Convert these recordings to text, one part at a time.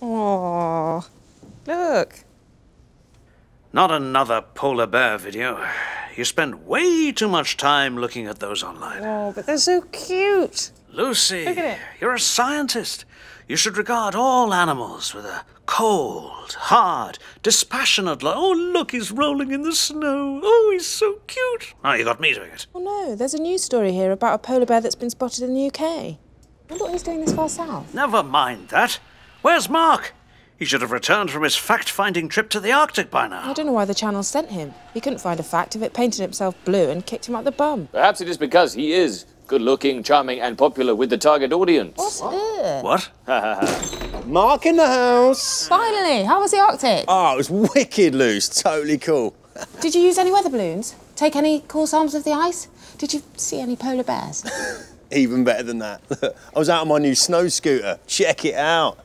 Oh, look. Not another polar bear video. You spend way too much time looking at those online. Oh, but they're so cute. Lucy, Look at it. You're a scientist. You should regard all animals with a cold, hard, dispassionate look. Oh, look, he's rolling in the snow. Oh, he's so cute. Oh, you got me doing it. Oh, no, there's a news story here about a polar bear that's been spotted in the UK. I wonder what he's doing this far south. Never mind that. Where's Mark? He should have returned from his fact-finding trip to the Arctic by now. I don't know why the channel sent him. He couldn't find a fact if it painted himself blue and kicked him up the bum. Perhaps it is because he is good-looking, charming, and popular with the target audience. What? What? Mark in the house. Finally! How was the Arctic? Oh, it was wicked loose. Totally cool. Did you use any weather balloons? Take any cool samples of the ice? Did you see any polar bears? Even better than that. I was out on my new snow scooter. Check it out.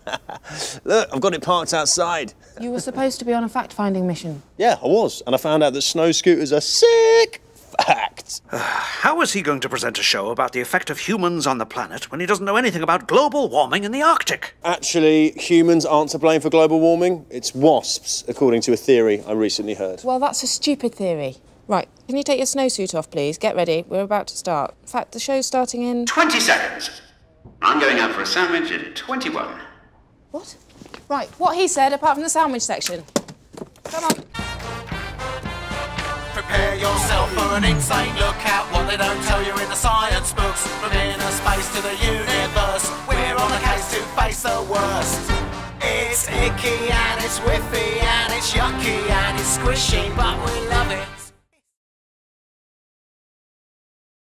Look, I've got it parked outside. You were supposed to be on a fact-finding mission. Yeah, I was. And I found out that snow scooters are sick. Fact. How is he going to present a show about the effect of humans on the planet when he doesn't know anything about global warming in the Arctic? Actually, humans aren't to blame for global warming. It's wasps, according to a theory I recently heard. Well, that's a stupid theory. Right, can you take your snowsuit off, please? Get ready. We're about to start. In fact, the show's starting in... 20 seconds. I'm going out for a sandwich at 21. What? Right, what he said, apart from the sandwich section. Come on. Prepare yourself for an insane look at what they don't tell you in the science books. From inner space to the universe, we're on a case to face the worst. It's icky and it's whiffy and it's yucky and it's squishy, but we love it.